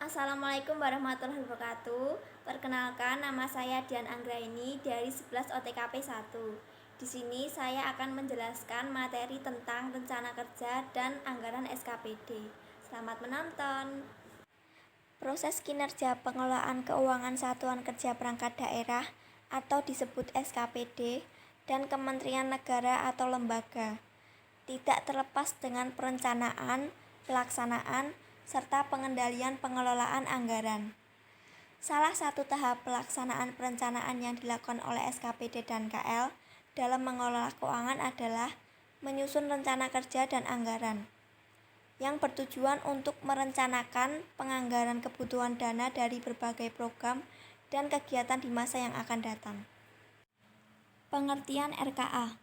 Assalamualaikum warahmatullahi wabarakatuh. Perkenalkan, nama saya Dian Anggraini dari 11 OTKP 1. Di sini saya akan menjelaskan materi tentang rencana kerja dan anggaran SKPD. Selamat menonton. Proses kinerja pengelolaan keuangan Satuan Kerja Perangkat Daerah atau disebut SKPD dan Kementerian Negara atau lembaga tidak terlepas dengan perencanaan, pelaksanaan, serta pengendalian pengelolaan anggaran. Salah satu tahap pelaksanaan perencanaan yang dilakukan oleh SKPD dan KL dalam mengelola keuangan adalah menyusun rencana kerja dan anggaran, yang bertujuan untuk merencanakan penganggaran kebutuhan dana dari berbagai program dan kegiatan di masa yang akan datang. Pengertian RKA.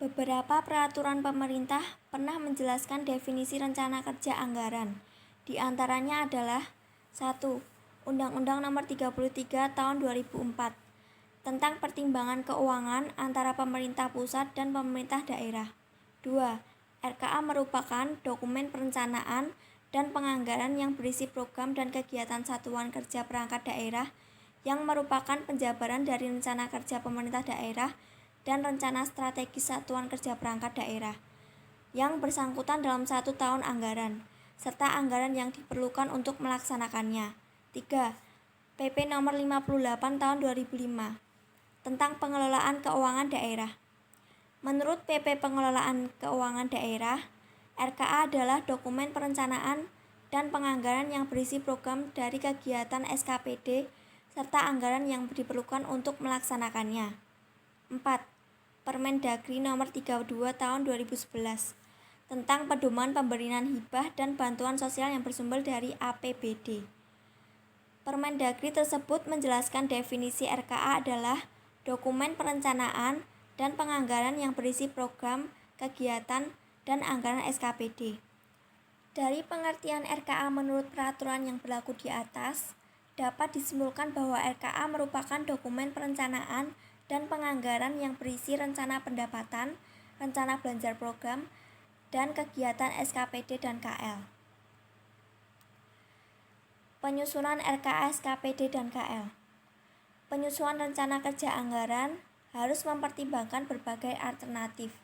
Beberapa peraturan pemerintah pernah menjelaskan definisi rencana kerja anggaran. Di antaranya adalah 1. Undang-Undang Nomor 33 Tahun 2004 tentang pertimbangan keuangan antara pemerintah pusat dan pemerintah daerah. 2. RKA merupakan dokumen perencanaan dan penganggaran yang berisi program dan kegiatan Satuan Kerja Perangkat Daerah yang merupakan penjabaran dari rencana kerja pemerintah daerah dan rencana strategis Satuan Kerja Perangkat Daerah yang bersangkutan dalam 1 tahun anggaran, serta anggaran yang diperlukan untuk melaksanakannya. 3. PP Nomor 58 Tahun 2005 tentang pengelolaan keuangan daerah. Menurut PP Pengelolaan Keuangan Daerah, RKA adalah dokumen perencanaan dan penganggaran yang berisi program dari kegiatan SKPD serta anggaran yang diperlukan untuk melaksanakannya. 4. Permendagri Nomor 32 Tahun 2011 tentang pedoman pemberian hibah dan bantuan sosial yang bersumber dari APBD. Permendagri tersebut menjelaskan definisi RKA adalah dokumen perencanaan dan penganggaran yang berisi program, kegiatan, dan anggaran SKPD. Dari pengertian RKA menurut peraturan yang berlaku di atas, dapat disimpulkan bahwa RKA merupakan dokumen perencanaan dan penganggaran yang berisi rencana pendapatan, rencana belanja program, dan kegiatan SKPD dan KL. Penyusunan RKA, SKPD, dan KL. Penyusunan rencana kerja anggaran harus mempertimbangkan berbagai alternatif.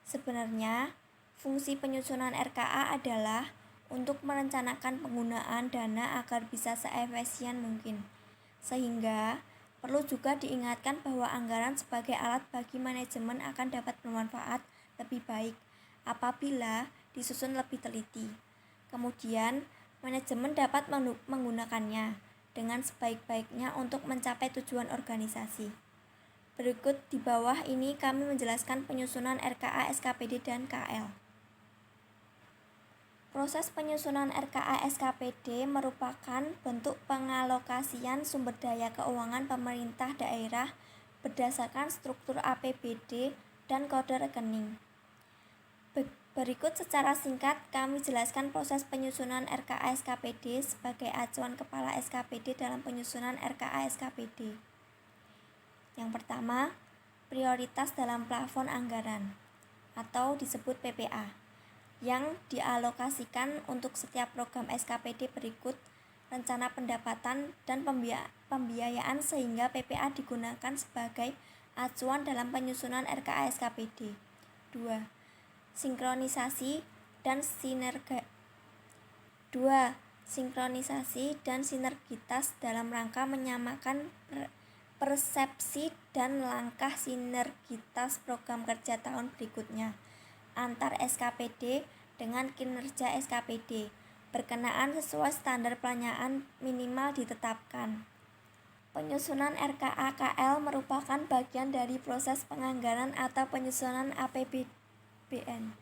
Sebenarnya, fungsi penyusunan RKA adalah untuk merencanakan penggunaan dana agar bisa seefisien mungkin, sehingga perlu juga diingatkan bahwa anggaran sebagai alat bagi manajemen akan dapat bermanfaat lebih baik apabila disusun lebih teliti. Kemudian, manajemen dapat menggunakannya dengan sebaik-baiknya untuk mencapai tujuan organisasi. Berikut di bawah ini kami menjelaskan penyusunan RKA, SKPD, dan KL. Proses penyusunan RKA SKPD merupakan bentuk pengalokasian sumber daya keuangan pemerintah daerah berdasarkan struktur APBD dan kode rekening. Berikut secara singkat kami jelaskan proses penyusunan RKA SKPD sebagai acuan kepala SKPD dalam penyusunan RKA SKPD. Yang pertama, prioritas dalam plafon anggaran atau disebut PPA yang dialokasikan untuk setiap program SKPD berikut rencana pendapatan dan pembiayaan sehingga PPA digunakan sebagai acuan dalam penyusunan RKA SKPD. 2. Sinkronisasi dan sinergitas dalam rangka menyamakan persepsi dan langkah sinergitas program kerja tahun berikutnya antar SKPD dengan kinerja SKPD berkenaan sesuai standar pelayanan minimal ditetapkan. Penyusunan RKA KL merupakan bagian dari proses penganggaran atau penyusunan APBN.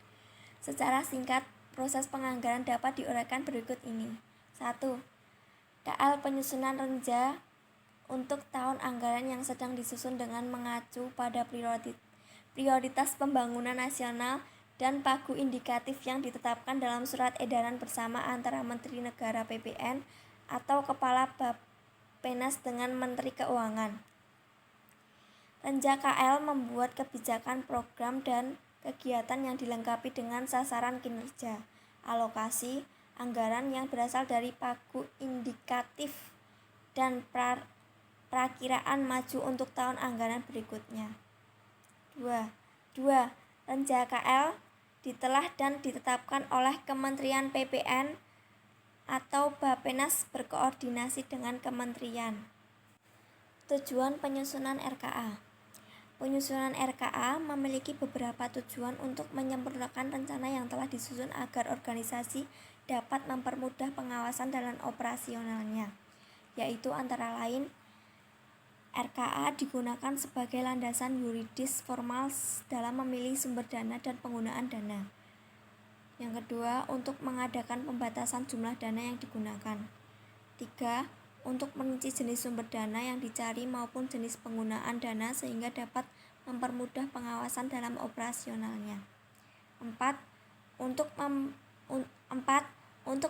Secara singkat, proses penganggaran dapat diuraikan berikut ini. 1. KL penyusunan renja untuk tahun anggaran yang sedang disusun dengan mengacu pada prioritas pembangunan nasional dan pagu indikatif yang ditetapkan dalam surat edaran bersama antara Menteri Negara PPN atau Kepala Bappenas dengan Menteri Keuangan. Renja KL membuat kebijakan program dan kegiatan yang dilengkapi dengan sasaran kinerja, alokasi, anggaran yang berasal dari pagu indikatif dan prakiraan maju untuk tahun anggaran berikutnya. 2. Renja KL ditelah dan ditetapkan oleh Kementerian PPN atau Bappenas berkoordinasi dengan kementerian. Tujuan penyusunan RKA. Penyusunan RKA memiliki beberapa tujuan untuk menyempurnakan rencana yang telah disusun agar organisasi dapat mempermudah pengawasan dalam operasionalnya, yaitu antara lain RKA digunakan sebagai landasan yuridis formal dalam memilih sumber dana dan penggunaan dana. Yang kedua, untuk mengadakan pembatasan jumlah dana yang digunakan. 3. Untuk merinci jenis sumber dana yang dicari maupun jenis penggunaan dana sehingga dapat mempermudah pengawasan dalam operasionalnya. 4. Untuk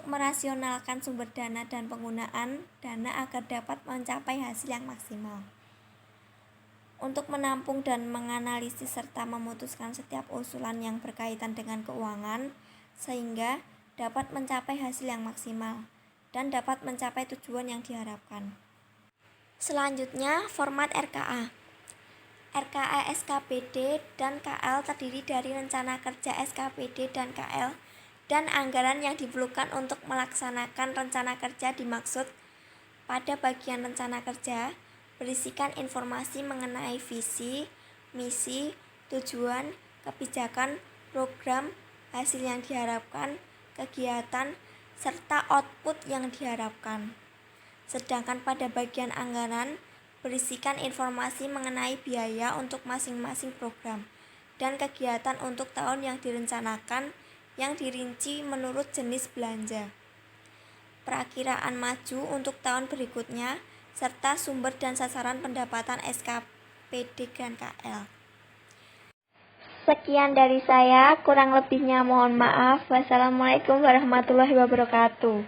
merasionalkan sumber dana dan penggunaan dana agar dapat mencapai hasil yang maksimal. Untuk menampung dan menganalisis serta memutuskan setiap usulan yang berkaitan dengan keuangan sehingga dapat mencapai hasil yang maksimal dan dapat mencapai tujuan yang diharapkan. Selanjutnya, format RKA. RKA SKPD dan KL terdiri dari rencana kerja SKPD dan KL dan anggaran yang diperlukan untuk melaksanakan rencana kerja dimaksud pada bagian rencana kerja berisikan informasi mengenai visi, misi, tujuan, kebijakan, program, hasil yang diharapkan, kegiatan, serta output yang diharapkan. Sedangkan pada bagian anggaran berisikan informasi mengenai biaya untuk masing-masing program dan kegiatan untuk tahun yang direncanakan yang dirinci menurut jenis belanja, perakiraan maju untuk tahun berikutnya, serta sumber dan sasaran pendapatan SKPD dan KL. Sekian dari saya, kurang lebihnya mohon maaf. Wassalamualaikum warahmatullahi wabarakatuh.